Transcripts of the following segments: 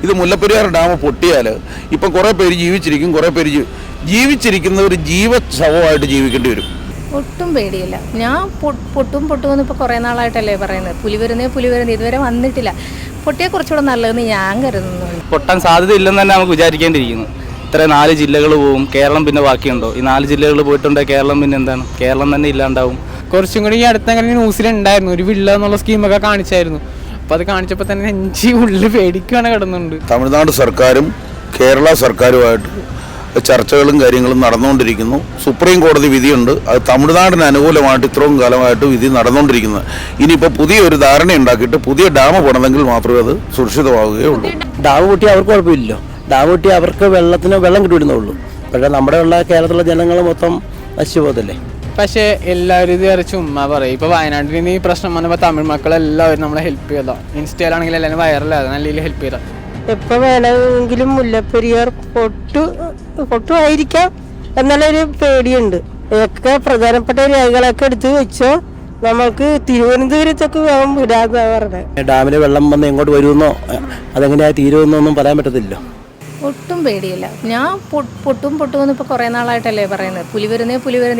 ഇത് മുല്ലപ്പെരിയാർ ഡാം പൊട്ടിയാൽ ഇപ്പം കുറേ പേര് ജീവിച്ചിരിക്കും, കുറേ പേര് ജീവിച്ചിരിക്കുന്ന ഒരു ജീവശവമായിട്ട് ജീവിക്കേണ്ടി വരും. ഒട്ടും പേടിയില്ല. ഞാൻ പൊട്ടുമെന്ന് ഇപ്പോൾ കുറേ നാളായിട്ടല്ലേ പറയുന്നത്. പുലി വരുന്നേ ഇതുവരെ വന്നിട്ടില്ല. പൊട്ടിയെ കുറച്ചുകൂടെ നല്ലതെന്ന് ഞാൻ കരുതുന്നു. പൊട്ടാൻ സാധ്യതയില്ലെന്ന് തന്നെ നമുക്ക് വിചാരിക്കേണ്ടിയിരിക്കുന്നു. ഇത്ര 4 ജില്ലകൾ പോവും, കേരളം പിന്നെ ബാക്കിയുണ്ടോ? ഈ 4 ജില്ലകൾ പോയിട്ടുണ്ടെങ്കിൽ കേരളം പിന്നെ എന്താണ്? കേരളം തന്നെ ഇല്ലാണ്ടാവും. കുറച്ചും കൂടി ഈ അടുത്തങ്ങനെ ന്യൂസിലുണ്ടായിരുന്നു, ഒരു വില്ല എന്നുള്ള സ്കീമൊക്കെ കാണിച്ചായിരുന്നു. അപ്പോൾ അത് കാണിച്ചപ്പോൾ തന്നെ നെഞ്ചി ഉള്ളിൽ പേടിക്കുകയാണ് കിടന്നുണ്ട്. തമിഴ്നാട് സർക്കാരും കേരള സർക്കാരുമായിട്ട് ചർച്ചകളും കാര്യങ്ങളും നടന്നുകൊണ്ടിരിക്കുന്നു. സുപ്രീം കോടതി വിധിയുണ്ട്, അത് തമിഴ്നാടിന് അനുകൂലമായിട്ട് ഇത്രയും കാലമായിട്ട് വിധി നടന്നുകൊണ്ടിരിക്കുന്നത്. ഇനിയിപ്പോൾ പുതിയൊരു ധാരണ ഉണ്ടാക്കിയിട്ട് പുതിയ ഡാം പണിതെങ്കിൽ മാത്രമേ അത് സുരക്ഷിതമാവുകയുള്ളൂ. ഡാം പൊട്ടി അവർക്ക് കുഴപ്പമില്ലല്ലോ. ഡാം പൊട്ടി അവർക്ക് വെള്ളം കിട്ടിവിടുന്നുള്ളൂ. പക്ഷേ നമ്മുടെ ഉള്ള കേരളത്തിലെ ജനങ്ങൾ മൊത്തം നശിച്ചു പോകത്തില്ലേ. പക്ഷേ എല്ലാവരും ഇത് വരെ ചുമ്മാ പറയും. ഇപ്പോൾ വയനാട്ടിൽ നിന്ന് ഈ പ്രശ്നം വന്നപ്പോൾ തമിഴ് മക്കളെല്ലാവരും നമ്മളെ ഹെൽപ്പ് ചെയ്തോ. ഇൻസ്റ്റയിലാണെങ്കിൽ എല്ലാവരും വൈറലായത് നല്ല രീതിയിൽ ഹെൽപ്പ് ചെയ്തോ. എപ്പോൾ വേണമെങ്കിലും മുല്ലപ്പെരിയാർ പൊട്ടുമായിരിക്കാം എന്നുള്ളൊരു പേടിയുണ്ട്. ഇതൊക്കെ പ്രധാനപ്പെട്ട രേഖകളൊക്കെ എടുത്ത് വെച്ചോ, നമുക്ക് തിരുവനന്തപുരത്തൊക്കെ വേഗം വിടാന്നാണ് പറഞ്ഞത്. ഡാമിൽ വെള്ളം വന്ന് എങ്ങോട്ട് വരുമെന്നോ അതെങ്ങനെയാ തീരുമെന്നൊന്നും പറയാൻ പറ്റത്തില്ല. ഒട്ടും പേടിയില്ല. ഞാൻ പൊട്ടുമെന്ന് ഇപ്പോൾ കുറേ നാളായിട്ടല്ലേ പറയുന്നത്. പുലി വരുന്നേ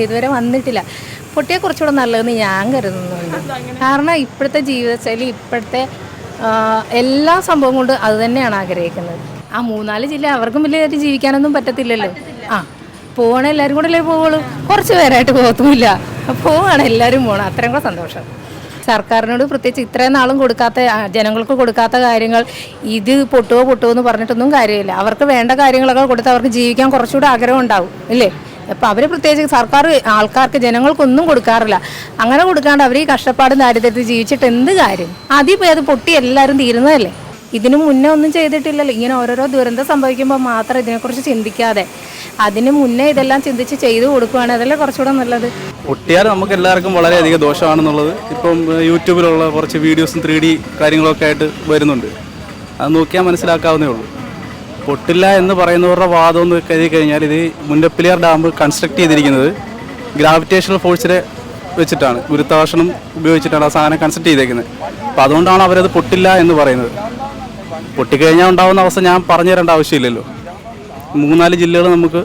ഇതുവരെ വന്നിട്ടില്ല. പൊട്ടിയെ കുറച്ചുകൂടെ നല്ലതെന്ന് ഞാൻ കരുതുന്നുണ്ട്. കാരണം ഇപ്പോഴത്തെ ജീവിതശൈലി, ഇപ്പോഴത്തെ എല്ലാ സംഭവം കൊണ്ട് അത് തന്നെയാണ് ആഗ്രഹിക്കുന്നത്. ആ 3-4 ജില്ല അവർക്കും വലിയ ജീവിക്കാനൊന്നും പറ്റത്തില്ലല്ലോ. പോവാണ് എല്ലാവരും കൂടെ അല്ലേ പോവുള്ളൂ. കുറച്ച് പേരായിട്ട് പോകത്തുമില്ല. പോവാണ് എല്ലാവരും പോകണം, അത്രയും കൂടെ സന്തോഷം. സർക്കാരിനോട് പ്രത്യേകിച്ച് ഇത്രയും നാളും ജനങ്ങൾക്ക് കൊടുക്കാത്ത കാര്യങ്ങൾ ഇത് പൊട്ടുമോ എന്ന് പറഞ്ഞിട്ടൊന്നും കാര്യമില്ല. അവർക്ക് വേണ്ട കാര്യങ്ങളൊക്കെ കൊടുത്ത് അവർക്ക് ജീവിക്കാൻ കുറച്ചുകൂടെ ആഗ്രഹം ഉണ്ടാവും ഇല്ലേ. അപ്പം അവർ പ്രത്യേകിച്ച് സർക്കാർ ആൾക്കാർക്ക് ജനങ്ങൾക്കൊന്നും കൊടുക്കാറില്ല. അങ്ങനെ കൊടുക്കാണ്ട് അവർ ഈ കഷ്ടപ്പാടും ദാരിദ്ര്യത്തിൽ ജീവിച്ചിട്ട് എന്ത് കാര്യം? അതിപ്പോൾ അത് പൊട്ടി എല്ലാവരും തീരുന്നതല്ലേ. ഇതിനു മുന്നേ ഒന്നും ചെയ്തിട്ടില്ലല്ലോ. ഇങ്ങനെ ഓരോരോ ദുരന്തം സംഭവിക്കുമ്പോൾ മാത്രം ഇതിനെക്കുറിച്ച് ചിന്തിക്കാതെ അതിന് മുന്നേ ഇതെല്ലാം ചിന്തിച്ച് ചെയ്തു കൊടുക്കുകയാണ്, അതല്ലേ കുറച്ചുകൂടെ നല്ലത്. പൊട്ടിയാൽ നമുക്ക് എല്ലാവർക്കും വളരെയധികം ദോഷമാണെന്നുള്ളത് ഇപ്പം യൂട്യൂബിലുള്ള കുറച്ച് വീഡിയോസും 3D കാര്യങ്ങളൊക്കെ ആയിട്ട് വരുന്നുണ്ട്. അത് നോക്കിയാൽ മനസ്സിലാക്കാവുന്നേ ഉള്ളൂ. പൊട്ടില്ല എന്ന് പറയുന്നവരുടെ വാദം എന്ന് കരുതി കഴിഞ്ഞാൽ ഇത് മുല്ലപ്പെരിയാർ ഡാം കൺസ്ട്രക്ട് ചെയ്തിരിക്കുന്നത് ഗ്രാവിറ്റേഷണൽ ഫോഴ്സിനെ വെച്ചിട്ടാണ്, ഗുരുത്വാകർഷണം ഉപയോഗിച്ചിട്ടാണ് ആ സാധനം കൺസ്ട്രക്ട് ചെയ്തേക്കുന്നത്. അപ്പോൾ അതുകൊണ്ടാണ് അവരത് പൊട്ടില്ല എന്ന് പറയുന്നത്. പൊട്ടിക്കഴിഞ്ഞാൽ ഉണ്ടാകുന്ന അവസ്ഥ ഞാൻ പറഞ്ഞു തരേണ്ട ആവശ്യമില്ലല്ലോ. 3-4 ജില്ലകൾ നമുക്ക്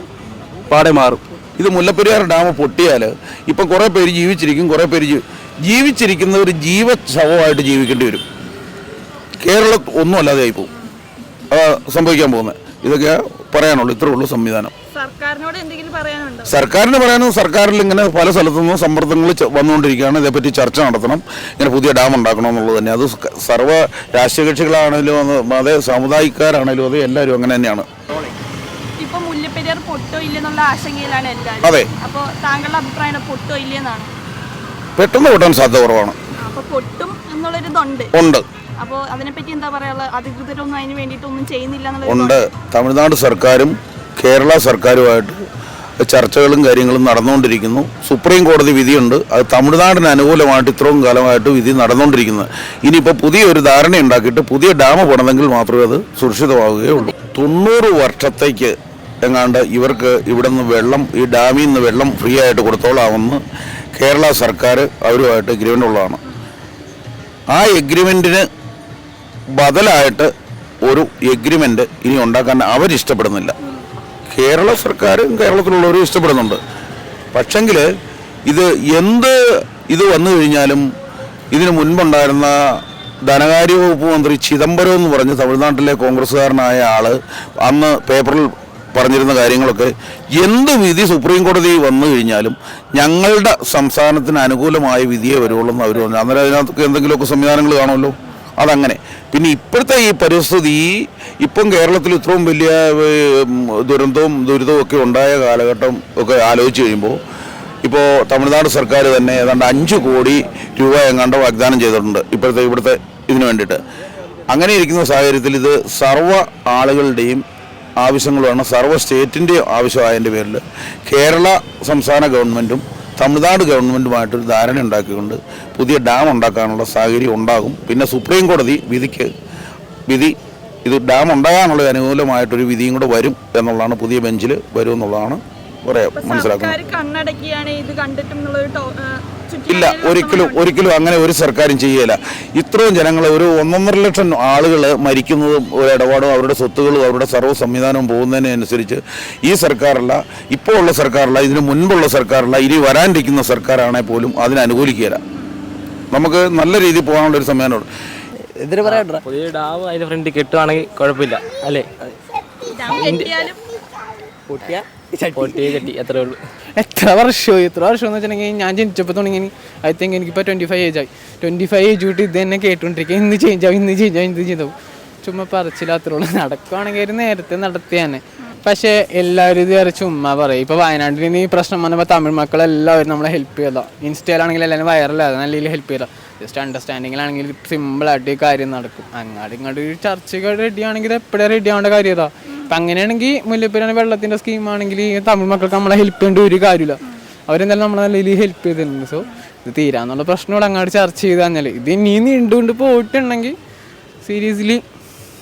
പാടെ മാറും. ഇത് മുല്ലപ്പെരിയാർ ഡാം പൊട്ടിയാൽ ഇപ്പം കുറേ പേര് ജീവിച്ചിരിക്കും, കുറേ പേര് ജീവിച്ചിരിക്കുന്ന ഒരു ജീവശവമായിട്ട് ജീവിക്കേണ്ടി വരും. കേരളം ഒന്നും അല്ലാതെ ആയിപ്പോവും സംഭവിക്കാൻ പോകുന്നത്. ഇതൊക്കെ പറയാനുള്ളൂ. ഇത്രേ ഉള്ളൂ സംവിധാനം. സർക്കാരിനോട് എന്തെങ്കിലും പറയാനുണ്ടോ? സർക്കാരിന് പറയാനും, സർക്കാരിൽ ഇങ്ങനെ പല സ്ഥലത്തു നിന്നും സമ്മർദ്ദങ്ങൾ വന്നുകൊണ്ടിരിക്കുകയാണ്. ഇതേപ്പറ്റി ചർച്ച നടത്തണം, ഇങ്ങനെ പുതിയ ഡാം ഉണ്ടാക്കണം എന്നുള്ളത് തന്നെ. അത് സർവ്വ രാഷ്ട്രീയ കക്ഷികളാണേലും അതേ സാമുദായികക്കാരാണേലും അത് എല്ലാവരും അങ്ങനെ തന്നെയാണ്. ഇപ്പൊ മുല്ലപ്പെരിയാർ പൊട്ടോ ഇല്ലെന്നുള്ള ആശങ്കയിലാണ് എല്ലാവരും. അതെ. അപ്പോൾ താങ്കളുടെ അഭിപ്രായം പൊട്ടോ ഇല്ലെന്നാണ്? പെട്ടെന്ന് പൊട്ടാൻ സാധ്യത കുറവാണ്. അപ്പോൾ പൊട്ടും എന്നുള്ളൊരു ഉണ്ട്. അപ്പോൾ അതിനെപ്പറ്റി എന്താ പറയാനുള്ളത്? അധികൃതരൊന്നും അതിന് വേണ്ടിയിട്ടൊന്നും ചെയ്യുന്നില്ല ഉണ്ട്. തമിഴ്നാട് സർക്കാരും കേരള സർക്കാരുമായിട്ട് ചർച്ചകളും കാര്യങ്ങളും നടന്നുകൊണ്ടിരിക്കുന്നു. സുപ്രീം കോടതി വിധിയുണ്ട്, അത് തമിഴ്നാടിന് അനുകൂലമായിട്ട് ഇത്രയും കാലമായിട്ട് വിധി നടന്നുകൊണ്ടിരിക്കുന്നത്. ഇനിയിപ്പോൾ പുതിയൊരു ധാരണ ഉണ്ടാക്കിയിട്ട് പുതിയ ഡാം പണിതെങ്കിൽ മാത്രമേ അത് സുരക്ഷിതമാവുകയുള്ളൂ. 90 വർഷത്തേക്ക് എങ്ങാണ്ട് ഇവർക്ക് ഇവിടെ നിന്ന് വെള്ളം, ഈ ഡാമിൽ നിന്ന് വെള്ളം ഫ്രീ ആയിട്ട് കൊടുത്തോളാമെന്ന് കേരള സർക്കാർ അവരുമായിട്ട് എഗ്രിമെൻ്റ് ഉള്ളതാണ്. ആ എഗ്രിമെൻറ്റിന് ബദലായിട്ട് ഒരു എഗ്രിമെൻ്റ് ഇനി ഉണ്ടാക്കാൻ അവരിഷ്ടപ്പെടുന്നില്ല. കേരള സർക്കാരും കേരളത്തിലുള്ളവരും ഇഷ്ടപ്പെടുന്നുണ്ട്. പക്ഷെങ്കിൽ ഇത് വന്നു കഴിഞ്ഞാലും ഇതിനു മുൻപുണ്ടായിരുന്ന ധനകാര്യ വകുപ്പ് മന്ത്രി ചിദംബരം എന്ന് പറഞ്ഞ് തമിഴ്നാട്ടിലെ കോൺഗ്രസ്സുകാരനായ ആൾ അന്ന് പേപ്പറിൽ പറഞ്ഞിരുന്ന കാര്യങ്ങളൊക്കെ എന്ത് വിധി സുപ്രീം കോടതി വന്നു കഴിഞ്ഞാലും ഞങ്ങളുടെ സംസ്ഥാനത്തിന് അനുകൂലമായ വിധിയെ വരുള്ളൂ എന്ന് അവർ പറഞ്ഞു. അന്നേരം അതിനകത്തൊക്കെ എന്തെങ്കിലുമൊക്കെ സംവിധാനങ്ങൾ കാണുമല്ലോ. അതങ്ങനെ. പിന്നെ ഇപ്പോഴത്തെ ഈ പരിസ്ഥിതി, ഇപ്പം കേരളത്തിൽ ഇത്രയും വലിയ ദുരിതവും ഒക്കെ ഉണ്ടായ കാലഘട്ടം ഒക്കെ ആലോചിച്ച് കഴിയുമ്പോൾ ഇപ്പോൾ തമിഴ്നാട് സർക്കാർ തന്നെ ഏതാണ്ട് 5 കോടി രൂപ എങ്ങാണ്ട് വാഗ്ദാനം ചെയ്തിട്ടുണ്ട് ഇവിടുത്തെ ഇതിനു വേണ്ടിയിട്ട്. അങ്ങനെ ഇരിക്കുന്ന സാഹചര്യത്തിൽ ഇത് സർവ്വ ആളുകളുടെയും ആവശ്യങ്ങളുമാണ്, സർവ്വ സ്റ്റേറ്റിൻ്റെയും ആവശ്യമായതിൻ്റെ പേരിൽ കേരള സംസ്ഥാന ഗവൺമെൻറ്റും തമിഴ്നാട് ഗവൺമെൻറ്റുമായിട്ടൊരു ധാരണ ഉണ്ടാക്കിക്കൊണ്ട് പുതിയ ഡാം ഉണ്ടാക്കാനുള്ള സാഹചര്യം ഉണ്ടാകും. പിന്നെ സുപ്രീം കോടതി വിധി ഇത് ഡാം ഉണ്ടാകാനുള്ള അനുകൂലമായിട്ടൊരു വിധിയും കൂടെ വരും എന്നുള്ളതാണ്, പുതിയ ബെഞ്ചിൽ വരും എന്നുള്ളതാണ് മനസ്സിലാക്കുന്നത്. കണ്ണടക്കിയാണ് ഇത് കണ്ടിട്ടും ഇല്ല, ഒരിക്കലും അങ്ങനെ ഒരു സർക്കാരും ചെയ്യുകയില്ല. ഇത്രയും ജനങ്ങൾ, ഒരു 1.5 ലക്ഷം ആളുകൾ മരിക്കുന്നതും ഒരു ഇടപാടും അവരുടെ സ്വത്തുകളും അവരുടെ സർവ്വ സംവിധാനവും പോകുന്നതിനനുസരിച്ച് ഈ സർക്കാരല്ല, ഇപ്പോൾ ഉള്ള സർക്കാരല്ല, ഇതിന് മുൻപുള്ള സർക്കാരല്ല, ഇനി വരാനിരിക്കുന്ന സർക്കാരാണെങ്കിൽ പോലും അതിനെ അനുകൂലിക്കുകയില്ല. നമുക്ക് നല്ല രീതിയിൽ പോകാനുള്ള ഒരു സമയമാണ്. ഇതിന് പറയണ്ട, പുതിയ ഡാം അതിന്റെ ഫ്രണ്ടിൽ കെട്ടുവാണെങ്കിൽ കുഴപ്പമില്ല അല്ലേ? പൊട്ടിയ കെട്ടി അത്രേ ഉള്ളൂ. എത്ര വർഷം എന്ന് വെച്ചിട്ടുണ്ടെങ്കിൽ ഞാൻ ജനിച്ചപ്പോൾ തുടങ്ങി ഐ തിങ്ക് എനിക്കിപ്പോൾ 25 ഏജ് ആയി. 25 ഏജ് വിട്ട് ഇത് തന്നെ കേട്ടുകൊണ്ടിരിക്കുക. ഇന്ന് ചേഞ്ച് ആവും. ചുമ്മാ പറച്ചില്ലാത്തുള്ളൂ. നടക്കുവാണെങ്കിൽ നേരത്തെ നടത്തിയാനെ. പക്ഷേ എല്ലാവരും ഇത് വരെ ചുമ്മാ പറയും. ഇപ്പോൾ വയനാട്ടിൽ നിന്ന് ഈ പ്രശ്നം വന്നപ്പോൾ തമിഴ് മക്കളെല്ലാവരും നമ്മളെ ഹെൽപ്പ് ചെയ്തോ. ഇൻസ്റ്റയിലാണെങ്കിൽ എല്ലാവരും വൈറലാകും, നല്ല രീതിയിൽ ഹെൽപ്പ് ചെയ്തോ. ജസ്റ്റ് അണ്ടർസ്റ്റാൻഡിങ്ങിലാണെങ്കിൽ സിമ്പിളായിട്ട് ഈ കാര്യം നടക്കും. ഇങ്ങോട്ട് ചർച്ചകൾ റെഡി ആണെങ്കിൽ എപ്പോഴും റെഡി ആവേണ്ട കാര്യം ഇതാ. അപ്പം അങ്ങനെയാണെങ്കിൽ മുല്ലപ്പെരിയാർ വെള്ളത്തിൻ്റെ സ്കീമാണെങ്കിൽ തമിഴ് മക്കൾക്ക് നമ്മളെ ഹെൽപ്പ് ചെയ്യേണ്ട ഒരു കാര്യമില്ല. അവരെന്തായാലും നമ്മളെ നല്ല രീതിയിൽ ഹെൽപ്പ് ചെയ്തിട്ടുണ്ട്. സോ ഇത് തീരാന്നുള്ള പ്രശ്നങ്ങൾ അങ്ങോട്ട് ചർച്ച ചെയ്ത് കഴിഞ്ഞാൽ ഇത് ഇനി നീണ്ടുകൊണ്ട് പോയിട്ടുണ്ടെങ്കിൽ സീരിയസ്ലി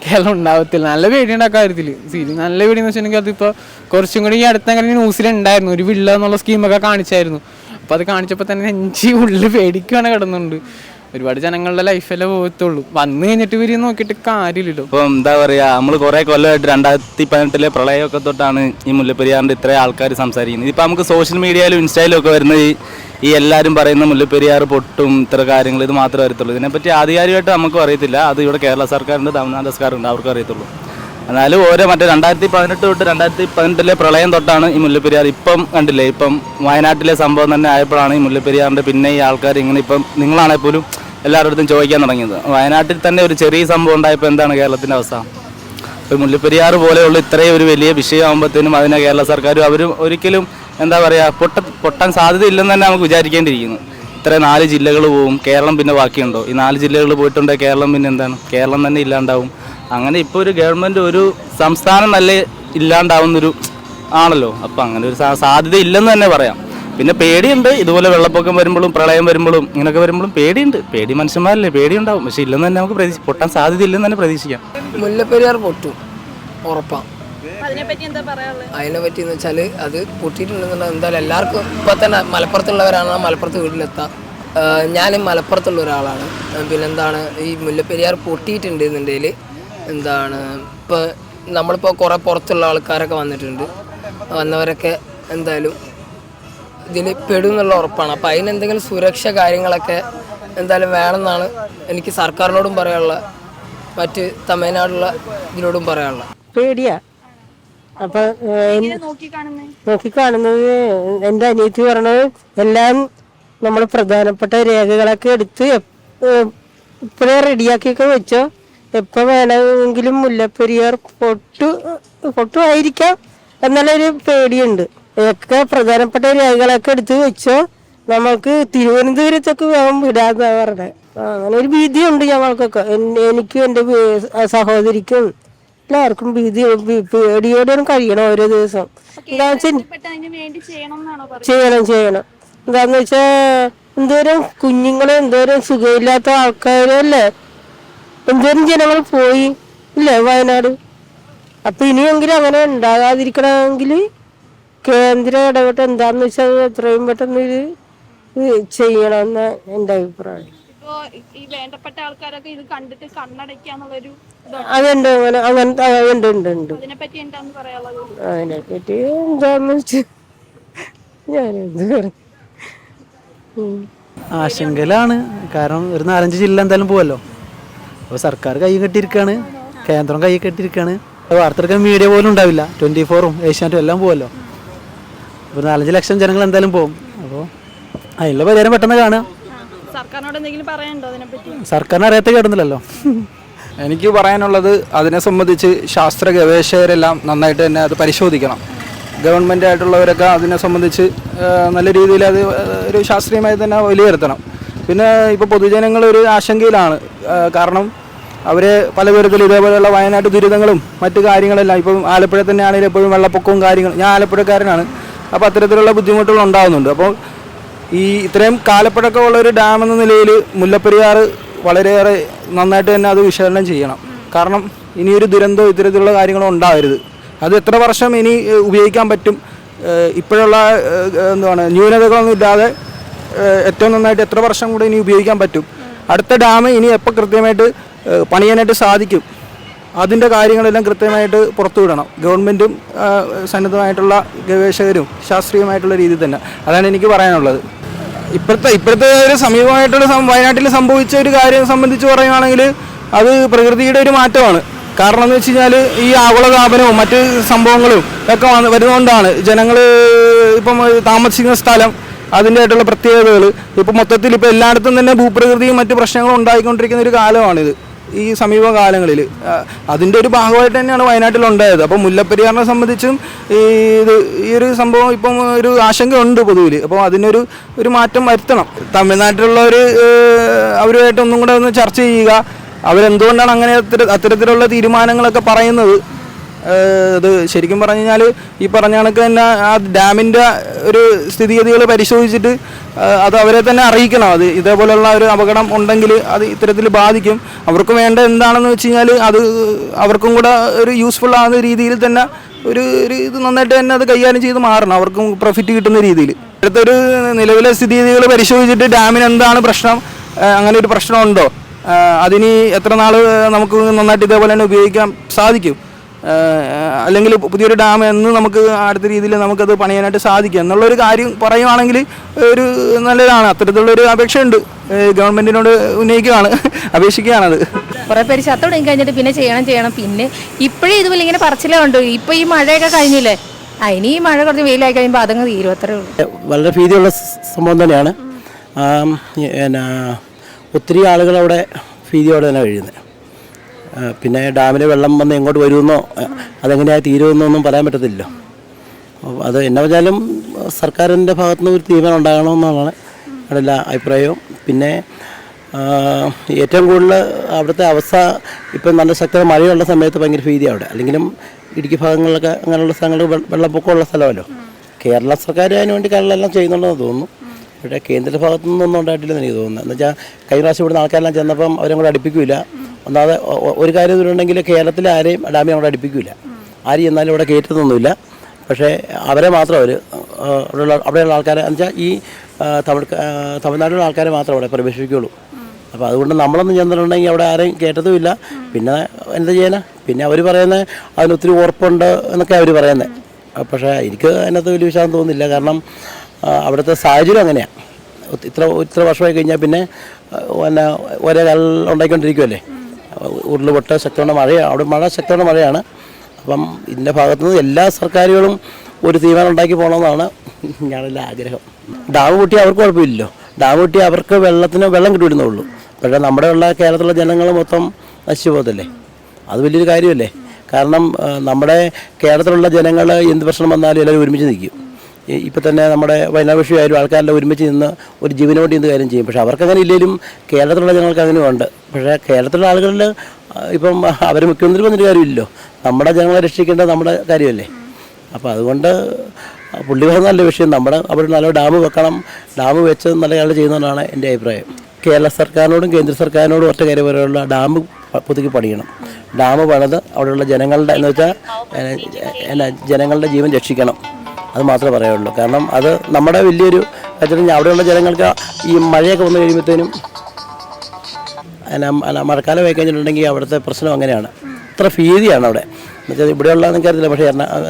കേരളം ഉണ്ടാവത്തില്ല. നല്ല പേടിയുണ്ട് ആ കാര്യത്തിൽ. നല്ല പേടിയെന്ന് വെച്ചിട്ടുണ്ടെങ്കിൽ അതിപ്പോൾ കുറച്ചും കൂടി ഈ അടുത്തങ്ങനെ ന്യൂസിലുണ്ടായിരുന്നു. ഒരു വിള്ള എന്നുള്ള സ്കീമൊക്കെ കാണിച്ചായിരുന്നു. അപ്പോൾ അത് കാണിച്ചപ്പോൾ തന്നെ നെഞ്ചി ഉള്ളിൽ പേടിക്കുകയാണ് കിടന്നുണ്ട്. ഒരുപാട് ജനങ്ങളുടെ ലൈഫല്ലേ പോകത്തുള്ളൂ. വന്നു കഴിഞ്ഞിട്ട് ഇവര് നോക്കിയിട്ട് കാര്യമില്ലല്ലോ. ഇപ്പം എന്താ പറയുക, നമ്മൾ കുറേ കൊല്ലമായിട്ട് 2018 പ്രളയമൊക്കെ തൊട്ടാണ് ഈ മുല്ലപ്പെരിയാറിൻ്റെ ഇത്രയും ആൾക്കാർ സംസാരിക്കുന്നത്. ഇപ്പം നമുക്ക് സോഷ്യൽ മീഡിയയിലും ഇൻസ്റ്റയിലും ഒക്കെ വരുന്ന ഈ എല്ലാവരും പറയുന്ന മുല്ലപ്പെരിയാർ പൊട്ടും ഇത്ര കാര്യങ്ങൾ ഇത് മാത്രമേ അറിയത്തുള്ളൂ. ഇതിനെപ്പറ്റി ആധികാരികമായിട്ട് നമുക്കും അറിയത്തില്ല. അത് ഇവിടെ കേരള സർക്കാരുണ്ട്, തമിഴ്നാട് സർക്കാരുണ്ട്, അവർക്കും അറിയത്തുള്ളൂ. എന്നാലും ഓരോ മറ്റേ 2018 തൊട്ട് 2018 പ്രളയം തൊട്ടാണ് ഈ മുല്ലപ്പെരിയാർ. ഇപ്പം കണ്ടില്ലേ, ഇപ്പം വയനാട്ടിലെ സംഭവം തന്നെ ആയപ്പോഴാണ് ഈ മുല്ലപ്പെരിയാറിൻ്റെ പിന്നെ ഈ ആൾക്കാർ ഇങ്ങനെ ഇപ്പം നിങ്ങളാണെങ്കിൽ പോലും എല്ലാവരുടെ അടുത്തും ചോദിക്കാൻ തുടങ്ങിയത്. വയനാട്ടിൽ തന്നെ ഒരു ചെറിയ സംഭവം ഉണ്ടായപ്പോൾ എന്താണ് കേരളത്തിൻ്റെ അവസ്ഥ? ഇപ്പോൾ മുല്ലപ്പെരിയാർ പോലെയുള്ള ഇത്രയും ഒരു വലിയ വിഷയമാകുമ്പോഴത്തേനും അതിനെ കേരള സർക്കാരും അവരും ഒരിക്കലും എന്താ പറയുക പൊട്ടാൻ സാധ്യതയില്ലെന്ന് തന്നെ നമുക്ക് വിചാരിക്കേണ്ടിയിരിക്കുന്നു. ഇത്ര 4 ജില്ലകൾ പോവും, കേരളം പിന്നെ ബാക്കിയുണ്ടോ? ഈ 4 ജില്ലകൾ പോയിട്ടുണ്ടെങ്കിൽ കേരളം പിന്നെ എന്താണ്? കേരളം തന്നെ ഇല്ലാണ്ടാവും. അങ്ങനെ ഇപ്പോൾ ഒരു ഗവൺമെൻറ് ഒരു സംസ്ഥാനം നല്ല ഇല്ലാണ്ടാവുന്നൊരു ആണല്ലോ. അപ്പോൾ അങ്ങനെ ഒരു സാധ്യത ഇല്ലെന്ന് തന്നെ പറയാം. പിന്നെ പേടിയുണ്ട്, ഇതുപോലെ വെള്ളപ്പൊക്കം വരുമ്പോഴും പ്രളയം വരുമ്പോഴും ഇങ്ങനെയൊക്കെ വരുമ്പോഴും പേടിയുണ്ട്. പേടി മനുഷ്യന്മാരല്ലേ, പേടിയുണ്ടാവും. പക്ഷെ ഇല്ലെന്ന് തന്നെ നമുക്ക് പൊട്ടാൻ സാധ്യതയില്ലെന്ന് തന്നെ പ്രതീക്ഷിക്കാം. മുല്ലപ്പെരിയാർ പൊട്ടും ഉറപ്പാണ്. അതിനെപ്പറ്റി എന്താ പറയാനുള്ളത്? അതിനെപ്പറ്റി എന്ന് വെച്ചാൽ അത് പൊട്ടിയിട്ടുണ്ടെന്നുള്ള എന്തായാലും എല്ലാവർക്കും ഇപ്പം തന്നെ മലപ്പുറത്തുള്ളവരാണ് മലപ്പുറത്ത് വീട്ടിലെത്താം. ഞാനും മലപ്പുറത്തുള്ള ഒരാളാണ്. പിന്നെന്താണ് ഈ മുല്ലപ്പെരിയാർ പൊട്ടിയിട്ടുണ്ട് എന്നുണ്ടെങ്കിൽ എന്താണ് ഇപ്പോൾ നമ്മളിപ്പോൾ കുറേ പുറത്തുള്ള ആൾക്കാരൊക്കെ വന്നിട്ടുണ്ട്. വന്നവരൊക്കെ എന്തായാലും ഇതിൽ പെടും എന്നുള്ള ഉറപ്പാണ്. അപ്പോൾ അതിനെന്തെങ്കിലും സുരക്ഷ കാര്യങ്ങളൊക്കെ എന്തായാലും വേണമെന്നാണ് എനിക്ക് സർക്കാരിനോടും പറയാനുള്ളത്, മറ്റ് തമിഴ്നാടുള്ള ഇതിനോടും പറയാനുള്ളത്. പേടിയാ. അപ്പൊ നോക്കിക്കാണുന്നത് എൻ്റെ അനിയത്തി പറഞ്ഞത് എല്ലാം നമ്മൾ പ്രധാനപ്പെട്ട രേഖകളൊക്കെ എടുത്ത് ഇപ്പോഴേ റെഡിയാക്കിയൊക്കെ വെച്ചോ. എപ്പോൾ വേണമെങ്കിലും മുല്ലപ്പെരിയാർ പൊട്ടുമായിരിക്കാം എന്നുള്ളൊരു പേടിയുണ്ട്. ഒക്കെ പ്രധാനപ്പെട്ട രേഖകളൊക്കെ എടുത്ത് വെച്ചോ, നമുക്ക് തിരുവനന്തപുരത്തൊക്കെ വേഗം വിടാന്നാ പറഞ്ഞത്. അങ്ങനെ ഒരു ഭീതിയുണ്ട് ഞങ്ങൾക്കൊക്കെ. എനിക്കും എൻ്റെ സഹോദരിക്കും എല്ലാവർക്കും പേടിയോടെ കഴിയണം ഓരോ ദിവസം. ചെയ്യണം. എന്താന്ന് വെച്ചാ എന്തോരം കുഞ്ഞുങ്ങളും എന്തോരം സുഖമില്ലാത്ത ആൾക്കാരും അല്ലേ, എന്തോരം ജനങ്ങൾ പോയി ഇല്ലേ വയനാട്. അപ്പൊ ഇനിയെങ്കിലും അങ്ങനെ ഉണ്ടാകാതിരിക്കണമെങ്കിൽ കേന്ദ്രം ഇടപെട്ട് എന്താന്ന് വെച്ചാൽ എത്രയും പെട്ടെന്ന് ഇത് ചെയ്യണമെന്ന് എൻ്റെ അഭിപ്രായം. ഈ വേണ്ടപ്പെട്ട ആൾക്കാരൊക്കെ ഇത് കണ്ടിട്ട് കണ്ണടയ്ക്കാന്നുള്ളൊരു അതുണ്ട്. ഉണ്ട്. അതിനെപ്പറ്റി എന്താന്ന് പറയാനുള്ളത്? അതിനെപ്പറ്റി എന്താന്ന് വെച്ച് ഞാനെന്ത് പറഞ്ഞു. ആശങ്കയിലാണ്. കാരണം ഒരു 4-5 ജില്ല എന്തായാലും പോവല്ലോ. അപ്പോൾ സർക്കാർ കൈ കെട്ടിയിരിക്കുകയാണ്, കേന്ദ്രം കൈ കെട്ടിയിരിക്കുകയാണ്. വാർത്തെടുക്കാൻ മീഡിയ പോലും ഉണ്ടാവില്ല. 24ഉം ഏഷ്യാനെറ്റും എല്ലാം പോവല്ലോ. ഒരു 4-5 ലക്ഷം ജനങ്ങൾ എന്തായാലും പോകും. അപ്പോൾ അതിനുള്ള പരിഹാരം പെട്ടെന്ന് കാണുക. സർക്കാരിനോട് എന്തെങ്കിലും പറയാനുണ്ടോ അതിനെപ്പറ്റി? സർക്കാരിന് അറിയാത്ത കേടുന്നില്ലല്ലോ. എനിക്ക് പറയാനുള്ളത് അതിനെ സംബന്ധിച്ച് ശാസ്ത്ര ഗവേഷകരെല്ലാം നന്നായിട്ട് തന്നെ അത് പരിശോധിക്കണം. ഗവൺമെൻറ് ആയിട്ടുള്ളവരൊക്കെ അതിനെ സംബന്ധിച്ച് നല്ല രീതിയിൽ അത് ഒരു ശാസ്ത്രീയമായി തന്നെ വിലയിരുത്തണം. പിന്നെ ഇപ്പോൾ പൊതുജനങ്ങൾ ഒരു ആശങ്കയിലാണ്. കാരണം അവർ പല വിധത്തിൽ ഇതേപോലെയുള്ള വയനാട് ദുരിതങ്ങളും മറ്റു കാര്യങ്ങളെല്ലാം ഇപ്പം ആലപ്പുഴ തന്നെ ആണെങ്കിലും എപ്പോഴും വെള്ളപ്പൊക്കവും കാര്യങ്ങളും, ഞാൻ ആലപ്പുഴക്കാരനാണ്, അപ്പോൾ അത്തരത്തിലുള്ള ബുദ്ധിമുട്ടുകൾ ഉണ്ടാകുന്നുണ്ട്. അപ്പോൾ ഈ ഇത്രയും കാലപ്പഴക്കമുള്ള ഒരു ഡാം എന്ന നിലയിൽ മുല്ലപ്പെരിയാർ വളരെയേറെ നന്നായിട്ട് തന്നെ അത് വിശകലനം ചെയ്യണം. കാരണം ഇനിയൊരു ദുരന്തമോ ഇത്തരത്തിലുള്ള കാര്യങ്ങളോ ഉണ്ടാകരുത്. അത് എത്ര വർഷം ഇനി ഉപയോഗിക്കാൻ പറ്റും, ഇപ്പോഴുള്ള ന്യൂനതകളൊന്നും ഇല്ലാതെ ഏറ്റവും നന്നായിട്ട് എത്ര വർഷം കൂടെ ഇനി ഉപയോഗിക്കാൻ പറ്റും, അടുത്ത ഡാം ഇനി എപ്പോൾ കൃത്യമായിട്ട് പണിയാനായിട്ട് സാധിക്കും, അതിൻ്റെ കാര്യങ്ങളെല്ലാം കൃത്യമായിട്ട് പുറത്തുവിടണം. ഗവൺമെൻറ്റും സന്നദ്ധമായിട്ടുള്ള ഗവേഷകരും ശാസ്ത്രീയമായിട്ടുള്ള രീതിയിൽ തന്നെ. അതാണ് എനിക്ക് പറയാനുള്ളത്. ഇപ്പോഴത്തെ ഒരു സമീപമായിട്ടുള്ള വയനാട്ടിൽ സംഭവിച്ച ഒരു കാര്യം സംബന്ധിച്ച് പറയുകയാണെങ്കിൽ അത് പ്രകൃതിയുടെ ഒരു മാറ്റമാണ്. കാരണം എന്ന് വെച്ച് കഴിഞ്ഞാൽ ഈ ആഗോളതാപനവും മറ്റ് സംഭവങ്ങളും ഒക്കെ വരുന്നതുകൊണ്ടാണ് ജനങ്ങൾ ഇപ്പം താമസിക്കുന്ന സ്ഥലം അതിൻ്റെ ആയിട്ടുള്ള പ്രത്യേകതകൾ ഇപ്പം മൊത്തത്തിൽ ഇപ്പോൾ എല്ലായിടത്തും തന്നെ ഭൂപ്രകൃതിയും മറ്റ് പ്രശ്നങ്ങളും ഉണ്ടായിക്കൊണ്ടിരിക്കുന്ന ഒരു കാലമാണിത് ഈ സമീപകാലങ്ങളിൽ. അതിൻ്റെ ഒരു ഭാഗമായിട്ട് തന്നെയാണ് വയനാട്ടിലുണ്ടായത്. അപ്പോൾ മുല്ലപ്പെരിയാറിനെ സംബന്ധിച്ചും ഈ ഒരു സംഭവം ഇപ്പം ഒരു ആശങ്കയുണ്ട് പൊതുവിൽ. അപ്പോൾ അതിനൊരു മാറ്റം വരുത്തണം. തമിഴ്നാട്ടിലുള്ളവർ അവരുമായിട്ട് ഒന്നും കൂടെ ഒന്ന് ചർച്ച ചെയ്യുക. അവരെന്തുകൊണ്ടാണ് അങ്ങനെ അത്തരത്തിലുള്ള തീരുമാനങ്ങളൊക്കെ പറയുന്നത്. അത് ശരിക്കും പറഞ്ഞു കഴിഞ്ഞാൽ ഈ പറഞ്ഞ കണക്ക് തന്നെ ആ ഡാമിൻ്റെ ഒരു സ്ഥിതിഗതികൾ പരിശോധിച്ചിട്ട് അത് അവരെ തന്നെ അറിയിക്കണം. അത് ഇതേപോലെയുള്ള ഒരു അപകടം ഉണ്ടെങ്കിൽ അത് ഇത്തരത്തിൽ ബാധിക്കും. അവർക്ക് വേണ്ട എന്താണെന്ന് വെച്ച് കഴിഞ്ഞാൽ അത് അവർക്കും കൂടെ ഒരു യൂസ്ഫുൾ ആകുന്ന രീതിയിൽ തന്നെ ഒരു ഇത് നന്നായിട്ട് തന്നെ അത് കൈകാര്യം ചെയ്ത് മാറണം, അവർക്കും പ്രോഫിറ്റ് കിട്ടുന്ന രീതിയിൽ. അടുത്തൊരു നിലവിലെ സ്ഥിതിഗതികൾ പരിശോധിച്ചിട്ട് ഡാമിന് എന്താണ് പ്രശ്നം, അങ്ങനെ ഒരു പ്രശ്നമുണ്ടോ, അതിന് എത്ര നാൾ നമുക്ക് നന്നായിട്ട് ഇതേപോലെ തന്നെ ഉപയോഗിക്കാൻ സാധിക്കും, അല്ലെങ്കിൽ പുതിയൊരു ഡാം എന്ന് നമുക്ക് അടുത്ത രീതിയിൽ നമുക്കത് പണിയാനായിട്ട് സാധിക്കും എന്നുള്ളൊരു കാര്യം പറയുവാണെങ്കിൽ ഒരു നല്ലതാണ്. അത്തരത്തിലുള്ളൊരു അപേക്ഷയുണ്ട്, ഗവൺമെൻറ്റിനോട് അപേക്ഷിക്കുകയാണത്. കുറേ പേര് ചത്തോടങ്ങി കഴിഞ്ഞിട്ട് പിന്നെ ചെയ്യണം. പിന്നെ ഇപ്പോഴും ഇതുപോലെ ഇങ്ങനെ പറച്ചിലുണ്ട്. ഇപ്പോൾ ഈ മഴയൊക്കെ കഴിഞ്ഞില്ലേ, ഇനി ഈ മഴ കുറച്ച് വെയിലായി കഴിയുമ്പോൾ അതങ്ങ് തീരും, അത്രേ ഉള്ളൂ. വളരെ ഭീതിയുള്ള സംഭവം തന്നെയാണ്. ഒത്തിരി ആളുകൾ അവിടെ ഭീതിയോടെ തന്നെ കഴിയുന്നത്. പിന്നെ ഡാമിലെ വെള്ളം വന്ന് എങ്ങോട്ട് വരുമെന്നോ അതെങ്ങനെയായി തീരുമെന്നൊന്നും പറയാൻ പറ്റത്തില്ലല്ലോ. അത് എന്നാ വെച്ചാലും സർക്കാരിൻ്റെ ഭാഗത്തുനിന്ന് ഒരു തീരുമാനം ഉണ്ടാകണമെന്നാണ് എല്ലാ അഭിപ്രായവും. പിന്നെ ഏറ്റവും കൂടുതൽ അവിടുത്തെ അവസ്ഥ ഇപ്പം നല്ല ശക്തമായ മഴയുള്ള സമയത്ത് ഭയങ്കര ഭീതി അവിടെ. അല്ലെങ്കിലും ഇടുക്കി ഭാഗങ്ങളിലൊക്കെ അങ്ങനെയുള്ള സ്ഥലങ്ങൾ വെള്ളപ്പൊക്കമുള്ള സ്ഥലമല്ലോ. കേരള സർക്കാർ അതിന് വേണ്ടി കാര്യങ്ങളെല്ലാം ചെയ്യുന്നുണ്ടെന്ന് തോന്നുന്നു. പക്ഷേ കേന്ദ്ര ഭാഗത്തു നിന്നൊന്നും ഉണ്ടായിട്ടില്ലെന്ന് എനിക്ക് തോന്നുന്നത്. എന്ന് വെച്ചാൽ കഴിഞ്ഞ പ്രാവശ്യം ഇവിടുന്ന് ആൾക്കാരെല്ലാം ചെന്നപ്പം അവരും കൂടെ അടുപ്പിക്കില്ല. ഒന്നാമത് ഒരു കാര്യം ഇതിലുണ്ടെങ്കിൽ കേരളത്തിലെ ആരെയും ഡാമിൽ അവിടെ അടുപ്പിക്കില്ല, ആര് ചെന്നാലും ഇവിടെ കയറ്റുന്നൊന്നുമില്ല. പക്ഷേ അവരെ മാത്രം അവിടെയുള്ള ആൾക്കാരെ എന്ന് വെച്ചാൽ ഈ തമിഴ്നാട്ടിലുള്ള ആൾക്കാരെ മാത്രം അവിടെ പ്രവേശിക്കുകയുള്ളൂ. അപ്പോൾ അതുകൊണ്ട് നമ്മളൊന്നും ചെന്നിട്ടുണ്ടെങ്കിൽ അവിടെ ആരെയും കയറ്റത്തുമില്ല. പിന്നെ എന്താ ചെയ്യാനാ, പിന്നെ അവർ പറയുന്നത് അതിനൊത്തിരി ഉറപ്പുണ്ട് എന്നൊക്കെ അവർ പറയുന്നത്. പക്ഷേ എനിക്ക് അതിനകത്ത് വലിയ വിശ്വാസം തോന്നുന്നില്ല. കാരണം അവിടുത്തെ സാഹചര്യം അങ്ങനെയാണ്. ഇത്ര വർഷമായി കഴിഞ്ഞാൽ പിന്നെ ഒരേ കാലം ഉണ്ടായിക്കൊണ്ടിരിക്കുമല്ലേ. ഉരുളുപൊട്ട ശക്തമായ മഴയാണ് അവിടെ, മഴ ശക്തമായ മഴയാണ്. അപ്പം ഇതിൻ്റെ ഭാഗത്തുനിന്ന് എല്ലാ സർക്കാരുകളും ഒരു തീരുമാനം ഉണ്ടാക്കി പോകണമെന്നാണ് ഞങ്ങളുടെ ആഗ്രഹം. ഡാം കൂട്ടി അവർക്ക് കുഴപ്പമില്ലല്ലോ, ഡാം കൂട്ടി അവർക്ക് വെള്ളം കിട്ടിവിടുന്നുള്ളൂ. പക്ഷേ നമ്മുടെ ഉള്ള കേരളത്തിലുള്ള ജനങ്ങൾ മൊത്തം നശിച്ചു പോകത്തില്ലേ, അത് വലിയൊരു കാര്യമല്ലേ. കാരണം നമ്മുടെ കേരളത്തിലുള്ള ജനങ്ങൾ എന്ത് പ്രശ്നം വന്നാലും എല്ലാവരും ഒരുമിച്ച് നിൽക്കും. ഇപ്പം തന്നെ നമ്മുടെ വയനാട് വിഷയമായാലും ആൾക്കാരെല്ലാം ഒരുമിച്ച് നിന്ന് ഒരു ജീവന് വേണ്ടി എന്ത് കാര്യം ചെയ്യും. പക്ഷേ അവർക്കങ്ങനെ ഇല്ലെങ്കിലും കേരളത്തിലുള്ള ജനങ്ങൾക്ക് അങ്ങനെയുണ്ട്. പക്ഷേ കേരളത്തിലുള്ള ആളുകളിൽ ഇപ്പം അവർ മുഖ്യമന്ത്രി വന്നൊരു കാര്യമില്ലല്ലോ, നമ്മുടെ ജനങ്ങളെ രക്ഷിക്കേണ്ടത് നമ്മുടെ കാര്യമല്ലേ. അപ്പോൾ അതുകൊണ്ട് പുള്ളി പറഞ്ഞ നല്ല വിഷയം, അവിടെ നല്ല ഡാം വെക്കണം, ഡാം വെച്ച് നല്ല കാര്യം ചെയ്യുന്നതാണ് എൻ്റെ അഭിപ്രായം. കേരള സർക്കാരിനോടും കേന്ദ്ര സർക്കാരിനോടും ഒറ്റ കാര്യം വരെയുള്ള ഡാം പുതുക്കി പണിയണം. ഡാം പണിത് അവിടെയുള്ള ജനങ്ങളുടെ എന്ന് വെച്ചാൽ ജനങ്ങളുടെ ജീവൻ രക്ഷിക്കണം, അത് മാത്രമേ പറയുള്ളൂ. കാരണം അത് നമ്മുടെ വലിയൊരു അവിടെയുള്ള ജനങ്ങൾക്ക് ഈ മഴയൊക്കെ വന്നു കഴിയുമ്പോഴത്തേനും മഴക്കാലമായി കഴിഞ്ഞിട്ടുണ്ടെങ്കിൽ അവിടുത്തെ പ്രശ്നം അങ്ങനെയാണ്, അത്ര ഭീതിയാണ് അവിടെ. എന്നുവെച്ചാൽ ഇവിടെയുള്ള എനിക്കറിയില്ല, പക്ഷേ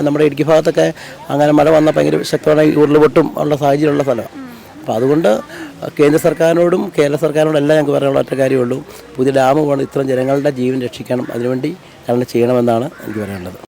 നമ്മുടെ ഇടുക്കി ഭാഗത്തൊക്കെ അങ്ങനെ മഴ വന്നാൽ ഭയങ്കര ശക്തമായ ഉരുളുപൊട്ടും ഉള്ള സാഹചര്യമുള്ള സ്ഥലമാണ്. അപ്പോൾ അതുകൊണ്ട് കേന്ദ്ര സർക്കാരിനോടും കേരള സർക്കാരിനോടും എല്ലാം ഞങ്ങൾക്ക് പറയാനുള്ള ഒറ്റ കാര്യമുള്ളൂ, പുതിയ ഡാം വേണം, ഇത്തരം ജനങ്ങളുടെ ജീവൻ രക്ഷിക്കണം, അതിനുവേണ്ടി കാരണം ചെയ്യണമെന്നാണ് എനിക്ക് പറയാനുള്ളത്.